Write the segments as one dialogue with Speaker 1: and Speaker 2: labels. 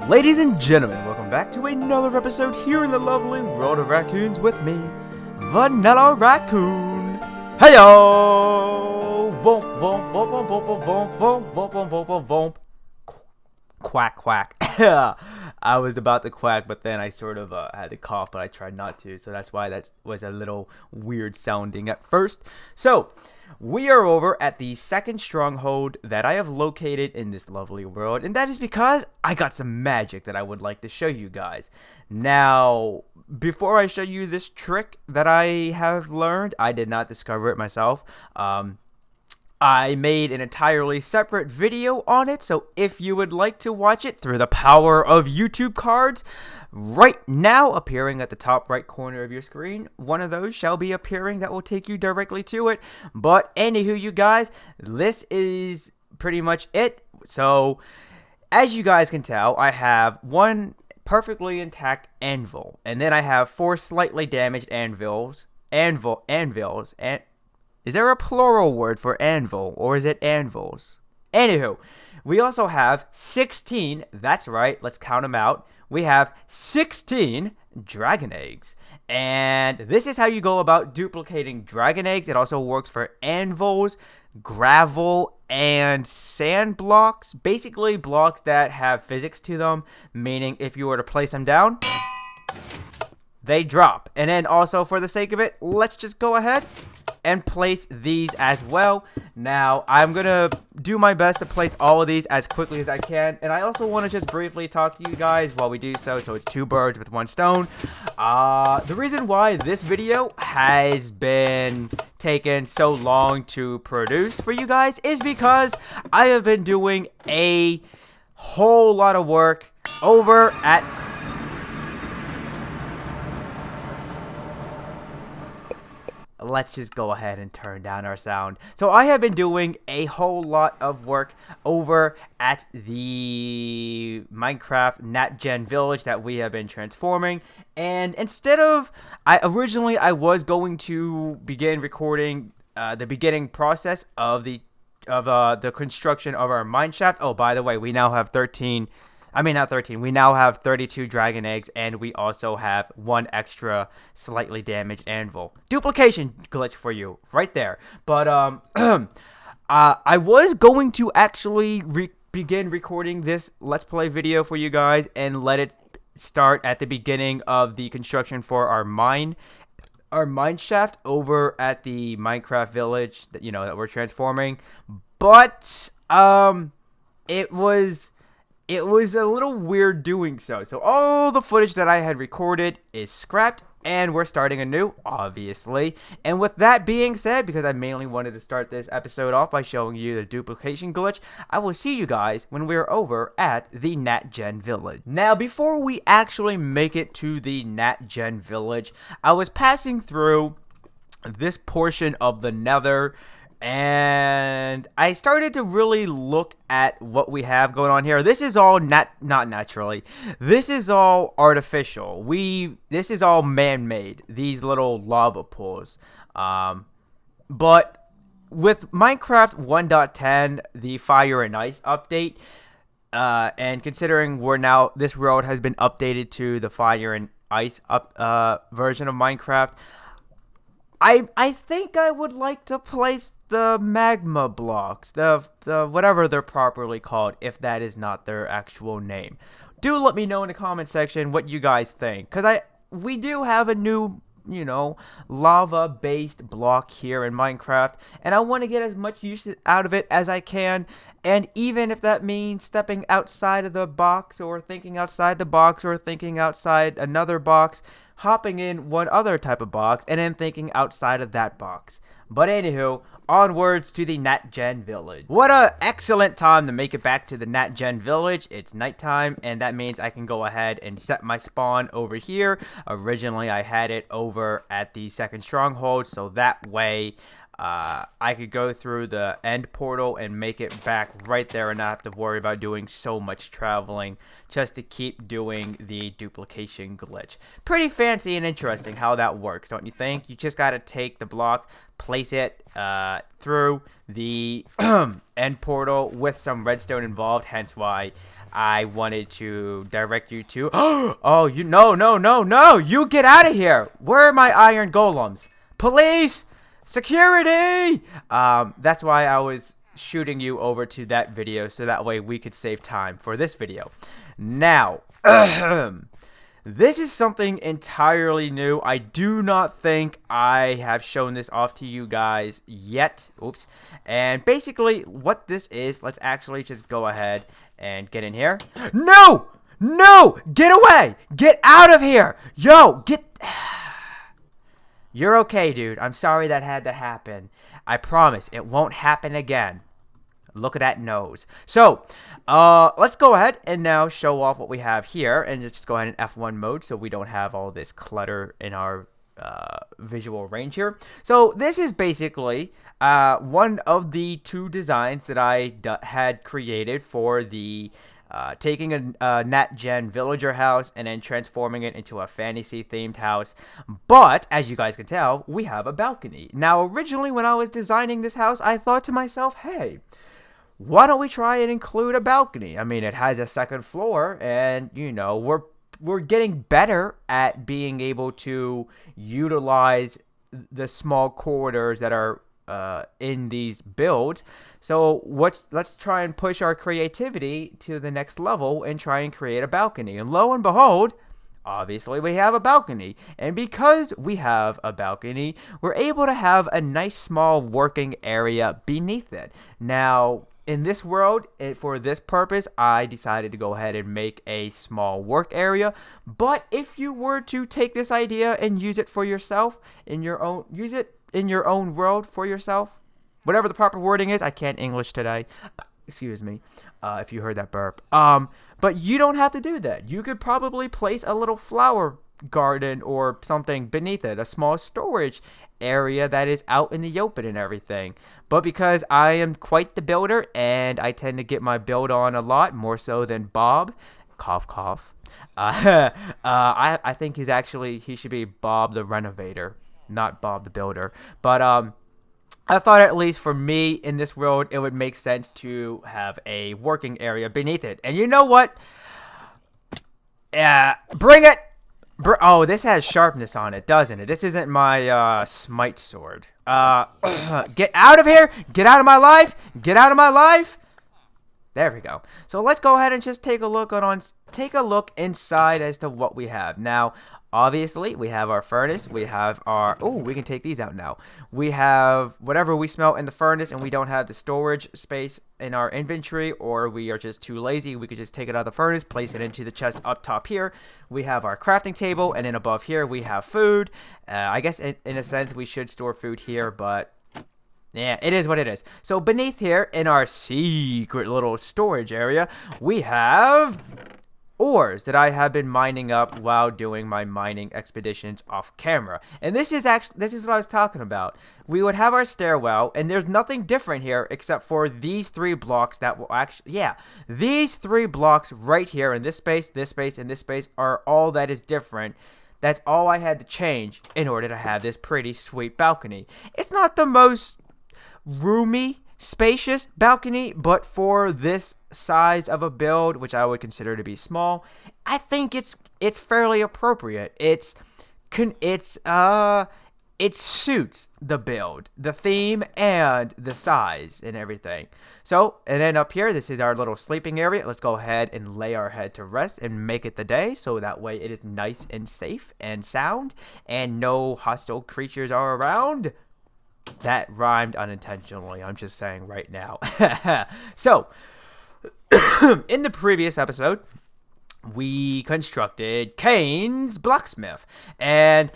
Speaker 1: Ladies and gentlemen, welcome back to another episode here in the lovely World of Raccoons with me, Vanillaraccoon. Heyo! Vomp, vomp, vomp, vomp, vomp, vomp, vomp, vomp, vomp, vomp, vomp. Quack, quack. I was about to quack, but then I sort of had to cough, but I tried not to, so that's why that was a little weird sounding at first. So, we are over at the second stronghold that I have located in this lovely world, and that is because I got some magic that I would like to show you guys. Now, before I show you this trick that I have learned, I did not discover it myself. I made an entirely separate video on it, so if you would like to watch it through the power of YouTube cards, right now appearing at the top right corner of your screen, one of those shall be appearing that will take you directly to it. But anywho, you guys, this is pretty much it. So, as you guys can tell, I have one perfectly intact anvil, and then I have 4 slightly damaged anvils. Is there a plural word for anvil, or is it anvils? Anywho, we also have 16, that's right, let's count them out. We have 16 dragon eggs. And this is how you go about duplicating dragon eggs. It also works for anvils, gravel, and sand blocks. Basically, blocks that have physics to them, meaning if you were to place them down, they drop. And then also, for the sake of it, let's just go ahead and place these as well. Now, I'm gonna do my best to place all of these as quickly as I can, and I also want to just briefly talk to you guys while we do so it's 2 birds with 1 stone. The reason why this video has been taken so long to produce for you guys is because I have been doing a whole lot of work over at let's just go ahead and turn down our sound. So I have been doing a whole lot of work over at the Minecraft NatGen village that we have been transforming. And instead of, originally I was going to begin recording the beginning process of the construction of our mineshaft. Oh, by the way, we now have we now have 32 dragon eggs, and we also have 1 extra slightly damaged anvil. Duplication glitch for you, right there. But, I was going to actually begin recording this Let's Play video for you guys and let it start at the beginning of the construction for our mine shaft over at the Minecraft village that, that we're transforming. But, it was a little weird doing so. So all the footage that I had recorded is scrapped, and we're starting anew, obviously. And with that being said, because I mainly wanted to start this episode off by showing you the duplication glitch, I will see you guys when we're over at the NatGen village. Now, before we actually make it to the NatGen village, I was passing through this portion of the Nether, and I started to really look at what we have going on here. This is all not naturally. This is all artificial. This is all man-made. These little lava pools. But with Minecraft 1.10, the Fire and Ice update, and considering this world has been updated to the Fire and Ice version of Minecraft, I think I would like to place the magma blocks, the whatever they're properly called, if that is not their actual name. Do let me know in the comment section what you guys think, because we do have a new, lava-based block here in Minecraft, and I want to get as much use out of it as I can. And even if that means stepping outside of the box, or thinking outside the box, or thinking outside another box, hopping in one other type of box, and then thinking outside of that box. But anywho, onwards to the NatGen village. What a excellent time to make it back to the NatGen village. It's nighttime, and that means I can go ahead and set my spawn over here. Originally, I had it over at the second stronghold, so that way I could go through the end portal and make it back right there and not have to worry about doing so much traveling just to keep doing the duplication glitch. Pretty fancy and interesting how that works, don't you think? You just gotta take the block, place it through the end portal with some redstone involved, hence why I wanted to direct you to oh, you no, you get out of here. Where are my iron golems? Police! Security! That's why I was shooting you over to that video, so that way we could save time for this video. Now, this is something entirely new. I do not think I have shown this off to you guys yet. Oops. And basically, what this is, let's actually just go ahead and get in here. No! No! Get away! Get out of here! Yo, get... You're okay, dude. I'm sorry that had to happen. I promise it won't happen again. Look at that nose. So, let's go ahead and now show off what we have here. And just go ahead in F1 mode so we don't have all this clutter in our visual range here. So, this is basically one of the two designs that I had created for the... taking a NatGen villager house and then transforming it into a fantasy themed house. But as you guys can tell, we have a balcony. Now originally when I was designing this house, I thought to myself, hey, why don't we try and include a balcony? I mean, it has a second floor, and you know, we're getting better at being able to utilize the small corridors that are in these builds. So let's try and push our creativity to the next level and try and create a balcony. And lo and behold, obviously we have a balcony. And because we have a balcony, we're able to have a nice small working area beneath it. Now, in this world, for this purpose, I decided to go ahead and make a small work area. But if you were to take this idea and use it for yourself, in your own world for yourself, whatever the proper wording is. I can't English today. Excuse me if you heard that burp. But you don't have to do that. You could probably place a little flower garden or something beneath it, a small storage area that is out in the open and everything. But because I am quite the builder and I tend to get my build on a lot, more so than Bob, cough cough, I think he should be Bob the Renovator, not Bob the Builder. But I thought at least for me in this world, it would make sense to have a working area beneath it. And you know what? Bring it! Oh, this has sharpness on it, doesn't it? This isn't my smite sword. Get out of here! Get out of my life! Get out of my life! There we go. So let's go ahead and just take a look inside as to what we have. Now, obviously, we have our furnace. We have our... Oh, we can take these out now. We have whatever we smelt in the furnace, and we don't have the storage space in our inventory, or we are just too lazy. We could just take it out of the furnace, place it into the chest up top here. We have our crafting table, and then above here, we have food. I guess, in a sense, we should store food here, but... yeah, it is what it is. So beneath here, in our secret little storage area, we have ores that I have been mining up while doing my mining expeditions off camera. And this is what I was talking about. We would have our stairwell, and there's nothing different here except for these 3 blocks that will actually, these 3 blocks right here in this space, and this space are all that is different. That's all I had to change in order to have this pretty sweet balcony. It's not the most roomy, spacious balcony, but for this size of a build, which I would consider to be small, I think it's fairly appropriate. It suits the build, the theme, and the size and everything. So, and then up here, this is our little sleeping area. Let's go ahead and lay our head to rest and make it the day, so that way it is nice and safe and sound, and no hostile creatures are around. That rhymed unintentionally, I'm just saying right now. So, in the previous episode, we constructed Kane's Blacksmith. And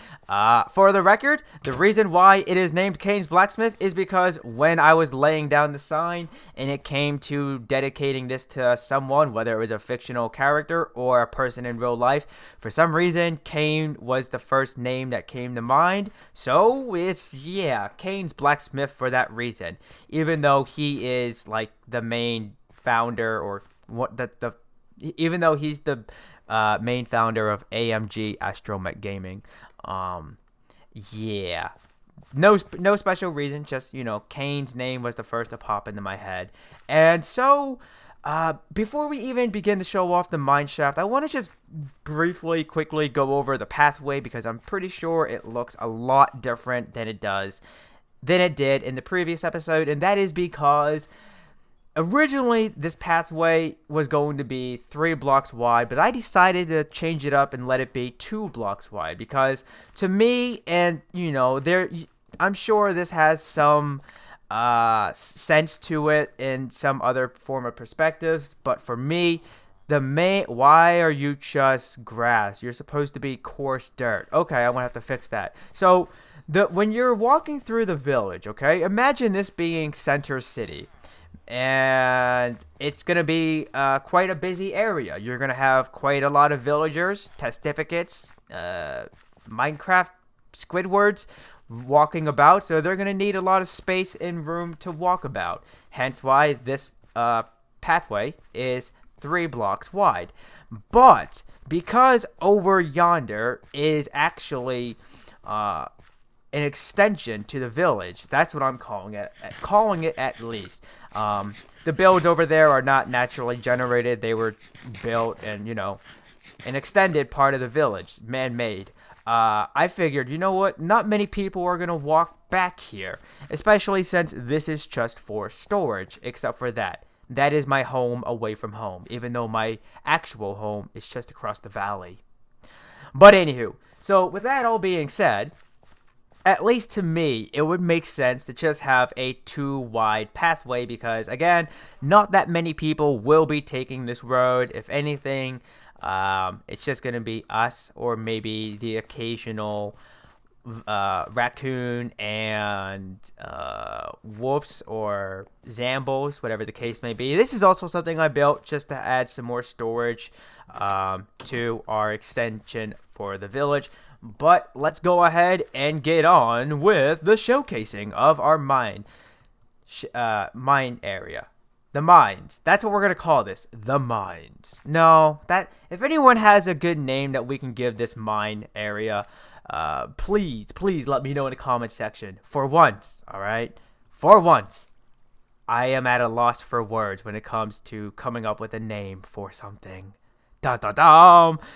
Speaker 1: for the record, the reason why it is named Kane's Blacksmith is because when I was laying down the sign and it came to dedicating this to someone, whether it was a fictional character or a person in real life, for some reason, Kane was the first name that came to mind. So it's, yeah, Kane's Blacksmith for that reason. Even though he is like the main founder, or what even though he's the main founder of AMG Astromech Gaming. Yeah. No special reason, just, Kane's name was the first to pop into my head. And so, before we even begin to show off the mineshaft, I want to just quickly go over the pathway, because I'm pretty sure it looks a lot different than it did in the previous episode, and that is because originally, this pathway was going to be 3 blocks wide, but I decided to change it up and let it be 2 blocks wide, because to me, and I'm sure this has some sense to it in some other form of perspective, but for me, why are you just grass? You're supposed to be coarse dirt. Okay, I'm gonna have to fix that. So when you're walking through the village, okay, imagine this being Center City. And it's going to be quite a busy area. You're going to have quite a lot of villagers, testificates, Minecraft Squidwards walking about. So they're going to need a lot of space and room to walk about. Hence why this pathway is 3 blocks wide. But because over yonder is actually an extension to the village. That's what I'm calling it at least. The builds over there are not naturally generated. They were built and, an extended part of the village, man-made. I figured, you know what? Not many people are going to walk back here, especially since this is just for storage, except for that. That is my home away from home, even though my actual home is just across the valley. But anywho, so with that all being said, at least to me, it would make sense to just have a 2 wide pathway, because, again, not that many people will be taking this road. If anything, it's just going to be us, or maybe the occasional raccoon and wolves or zambos, whatever the case may be. This is also something I built just to add some more storage to our extension for the village. But let's go ahead and get on with the showcasing of our mine area. The mines. That's what we're going to call this. The mines. No, if anyone has a good name that we can give this mine area, please let me know in the comment section. For once, alright? For once, I am at a loss for words when it comes to coming up with a name for something.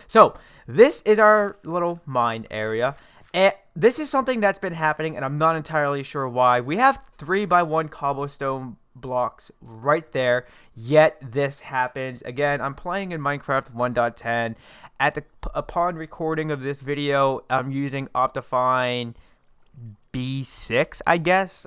Speaker 1: So, this is our little mine area. And this is something that's been happening, and I'm not entirely sure why. We have 3x1 cobblestone blocks right there, yet this happens. Again, I'm playing in Minecraft 1.10. Upon recording of this video, I'm using Optifine B6, I guess.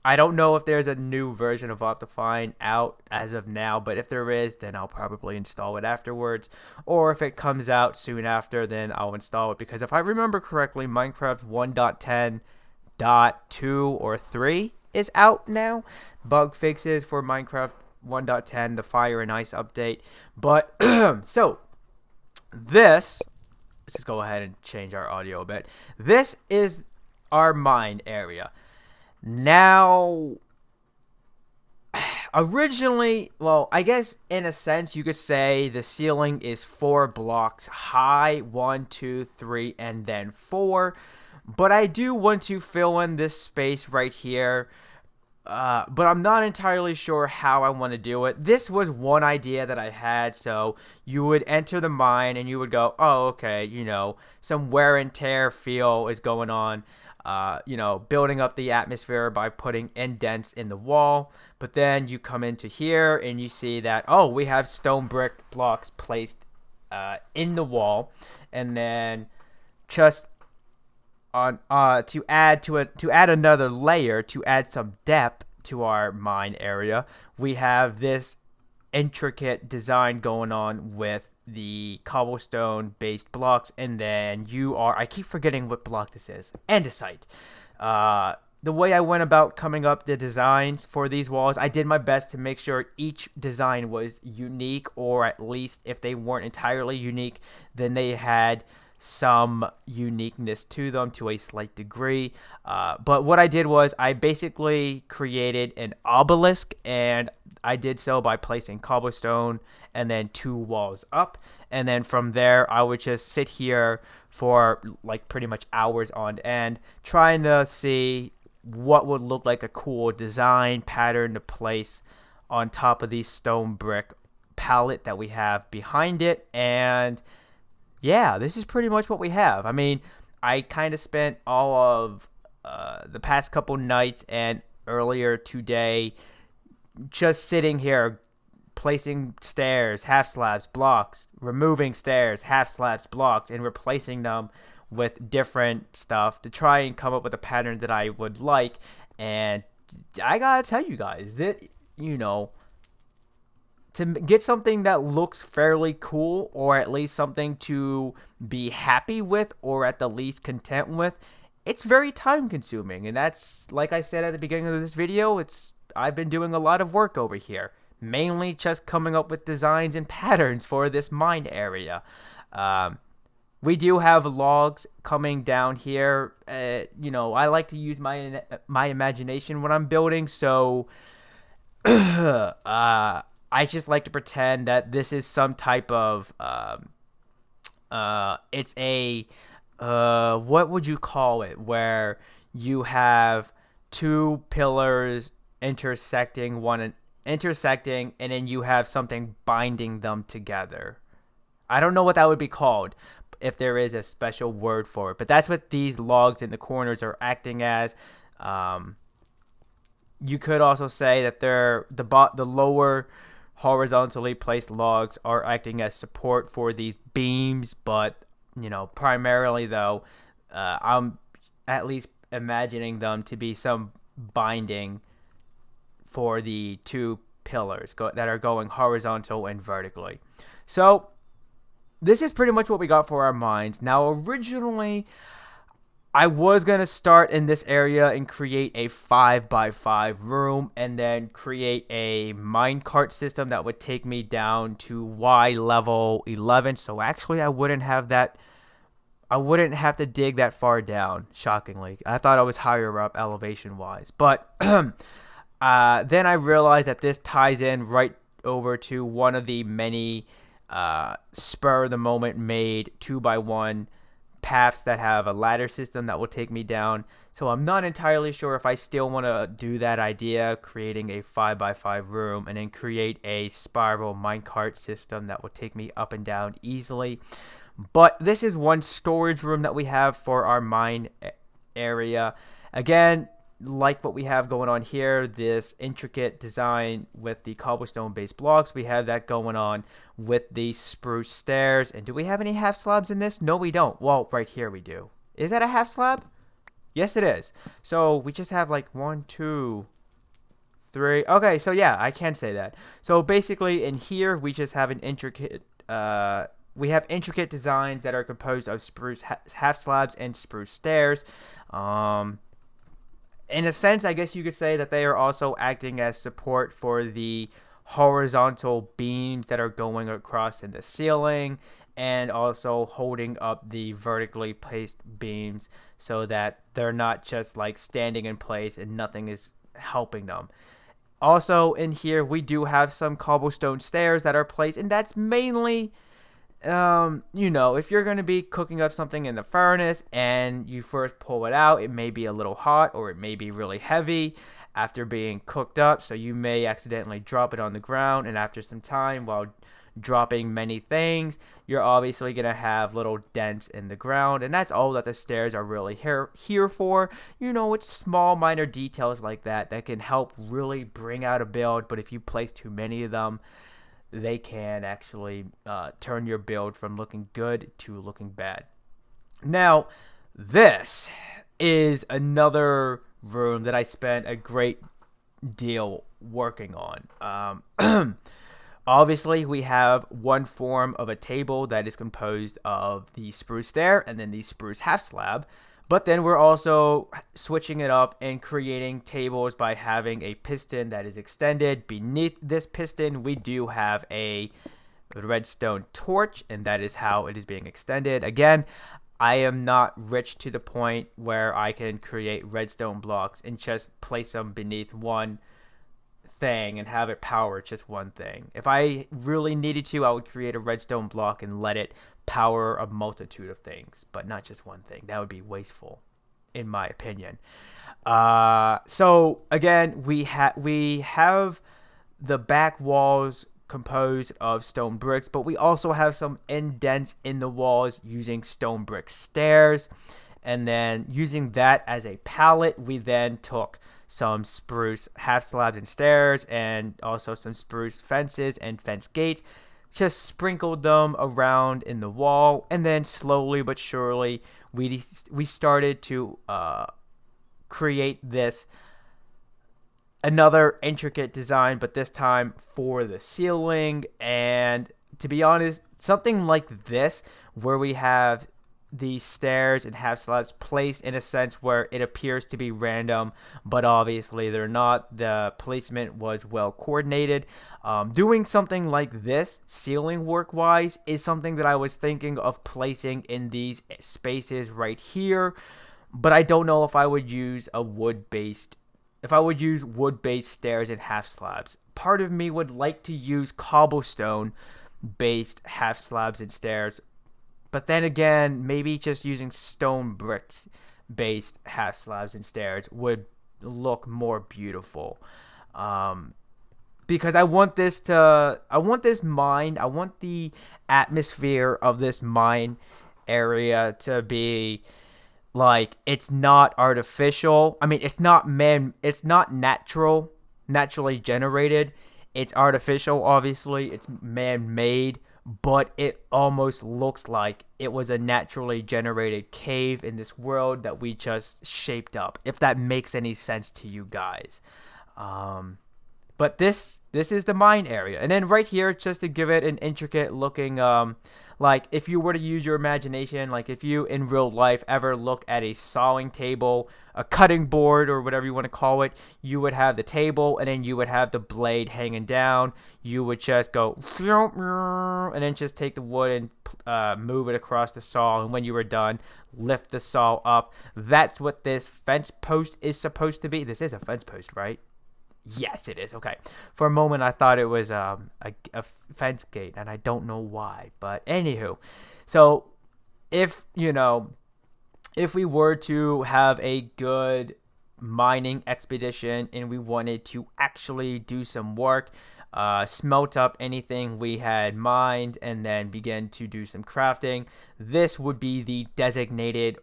Speaker 1: I don't know if there's a new version of Optifine out as of now, but if there is, then I'll probably install it afterwards. Or if it comes out soon after, then I'll install it, because if I remember correctly, Minecraft 1.10.2 or 3 is out now. Bug fixes for Minecraft 1.10, the Fire and Ice update. But, so, let's just go ahead and change our audio a bit. This is our mine area. Now, originally, well, I guess in a sense you could say the ceiling is 4 blocks high, 1, 2, 3, and then 4. But I do want to fill in this space right here. But I'm not entirely sure how I want to do it. This was one idea that I had. So you would enter the mine and you would go, oh, okay, some wear and tear feel is going on. Building up the atmosphere by putting indents in the wall. But then you come into here and you see that, oh, we have stone brick blocks placed in the wall. And then just on to add another layer to add some depth to our mine area, we have this intricate design going on with the cobblestone based blocks, and then I keep forgetting what block this is, andesite. The way I went about coming up the designs for these walls, I did my best to make sure each design was unique, or at least if they weren't entirely unique, then they had some uniqueness to them to a slight degree. But what I did was I basically created an obelisk, and I did so by placing cobblestone and then 2 walls up. And then from there, I would just sit here for like pretty much hours on end trying to see what would look like a cool design pattern to place on top of the stone brick palette that we have behind it. And yeah, this is pretty much what we have. I mean, I kind of spent all of the past couple nights and earlier today just sitting here placing stairs, half slabs, blocks, removing stairs, half slabs, blocks, and replacing them with different stuff to try and come up with a pattern that I would like. And I gotta tell you guys that, to get something that looks fairly cool, or at least something to be happy with, or at the least content with, it's very time consuming. And that's, like I said at the beginning of this video, I've been doing a lot of work over here, mainly just coming up with designs and patterns for this mine area. We do have logs coming down here. I like to use my imagination when I'm building, so I just like to pretend that this is some type of it's a what would you call it, where you have 2 pillars intersecting and then you have something binding them together. I don't know what that would be called, if there is a special word for it, but that's what these logs in the corners are acting as. You could also say that the lower horizontally placed logs are acting as support for these beams, but primarily though, I'm at least imagining them to be some binding for the 2 pillars that are going horizontal and vertically. So this is pretty much what we got for our mines. Now, originally, I was going to start in this area and create a 5x5 room, and then create a minecart system that would take me down to Y level 11. So actually, I wouldn't have to dig that far down, shockingly. I thought I was higher up elevation-wise. But then I realized that this ties in right over to one of the many spur of the moment made 2x1 paths that have a ladder system that will take me down. So I'm not entirely sure if I still want to do that idea, creating a 5x5 room and then create a spiral minecart system that will take me up and down easily. But this is one storage room that we have for our mine area. Again, like what we have going on here, this intricate design with the cobblestone based blocks, we have that going on with the spruce stairs. And do we have any half slabs in this? No, we don't. Well, right here we do. Is that a half slab? Yes, it is. So we just have like 1, 2, 3. Okay, so yeah, I can say that. So basically in here we just have an intricate intricate designs that are composed of spruce half slabs and spruce stairs. In a sense, I guess you could say that they are also acting as support for the horizontal beams that are going across in the ceiling, and also holding up the vertically placed beams so that they're not just like standing in place and nothing is helping them. Also in here we do have some cobblestone stairs that are placed, and that's mainly if you're going to be cooking up something in the furnace and you first pull it out, it may be a little hot or it may be really heavy after being cooked up, so you may accidentally drop it on the ground, and after some time, while dropping many things, you're obviously going to have little dents in the ground, and that's all that the stairs are really here for. It's small minor details like that can help really bring out a build, but if you place too many of them, they can actually turn your build from looking good to looking bad. Now, this is another room that I spent a great deal working on. Obviously, we have one form of a table that is composed of the spruce stair and then the spruce half slab. But then we're also switching it up and creating tables by having a piston that is extended. Beneath this piston, we do have a redstone torch, and that is how it is being extended. Again, I am not rich to the point where I can create redstone blocks and just place them beneath one thing and have it power just one thing. If I really needed to, I would create a redstone block and let it power a multitude of things, but not just one thing. That would be wasteful, in my opinion. So again, we have the back walls composed of stone bricks, but we also have some indents in the walls using stone brick stairs. And then using that as a palette, we then took some spruce half slabs and stairs and also some spruce fences and fence gates, just sprinkled them around in the wall, and then slowly but surely we started to create this another intricate design, but this time for the ceiling. And to be honest, something like this where we have the stairs and half slabs placed in a sense where it appears to be random, but obviously they're not. The placement was well coordinated. Doing something like this ceiling work wise is something that I was thinking of placing in these spaces right here, but I don't know if I would use wood-based stairs and half slabs. Part of me would like to use cobblestone based half slabs and stairs, but then again, maybe just using stone bricks based half slabs and stairs would look more beautiful. Because I want the atmosphere of this mine area to be like, it's not artificial. I mean, it's not naturally generated. It's artificial, obviously. It's man-made, but it almost looks like it was a naturally generated cave in this world that we just shaped up, if that makes any sense to you guys. But this is the mine area. And then right here, just to give it an intricate looking, like if you were to use your imagination, like if you in real life ever look at a sawing table, a cutting board, or whatever you want to call it, you would have the table and then you would have the blade hanging down. You would just go and then just take the wood and move it across the saw. And when you were done, lift the saw up. That's what this fence post is supposed to be. This is a fence post, right? Yes, it is. Okay. For a moment, I thought it was a fence gate, and I don't know why. But anywho, so if we were to have a good mining expedition and we wanted to actually do some work, smelt up anything we had mined, and then begin to do some crafting, this would be the designated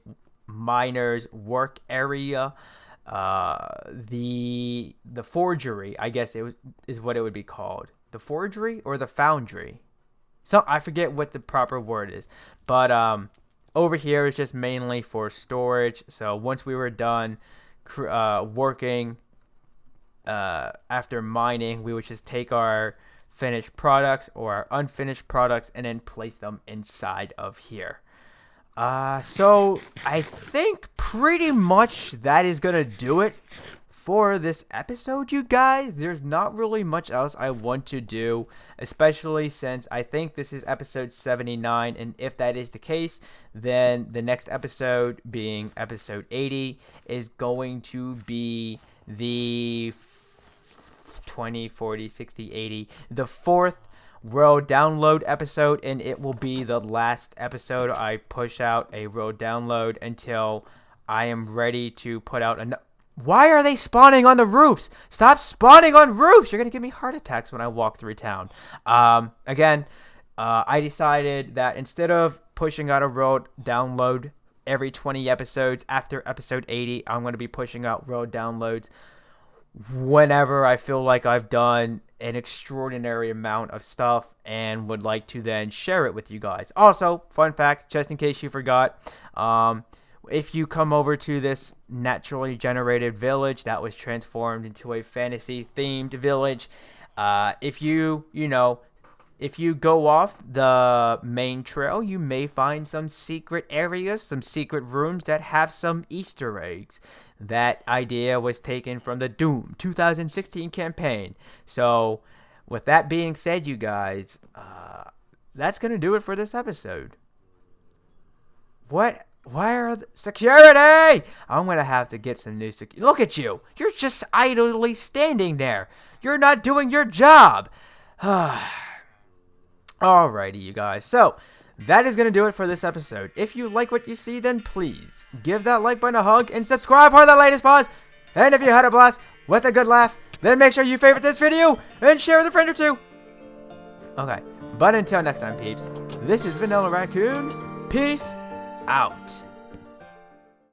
Speaker 1: miners' work area. The forgery, I guess is what it would be called. The forgery or the foundry. So I forget what the proper word is. But over here is just mainly for storage. So once we were done working after mining, we would just take our finished products or our unfinished products and then place them inside of here. So I think pretty much that is gonna do it for this episode, you guys. There's not really much else I want to do, especially since I think this is episode 79, and if that is the case, then the next episode, being episode 80, is going to be the 20, 40, 60, 80, the fourth World Download episode, and it will be the last episode I push out a World Download until I am ready to put out another. Why are they spawning on the roofs? Stop spawning on roofs! You're gonna give me heart attacks when I walk through town. Again, I decided that instead of pushing out a World Download every 20 episodes after episode 80, I'm gonna be pushing out World Downloads whenever I feel like I've done an extraordinary amount of stuff and would like to then share it with you guys. Also, fun fact, just in case you forgot, if you come over to this naturally generated village that was transformed into a fantasy themed village, if you if you go off the main trail, you may find some secret areas, some secret rooms that have some Easter eggs. That idea was taken from the Doom 2016 campaign. So, with that being said, you guys, that's going to do it for this episode. What? Why are the security? I'm going to have to get some new security. Look at you. You're just idly standing there. You're not doing your job. Alrighty, you guys. So, that is going to do it for this episode. If you like what you see, then please give that like button a hug and subscribe for the latest pods. And if you had a blast with a good laugh, then make sure you favorite this video and share with a friend or two. Okay, but until next time, peeps, this is Vanillaraccoon. Peace out.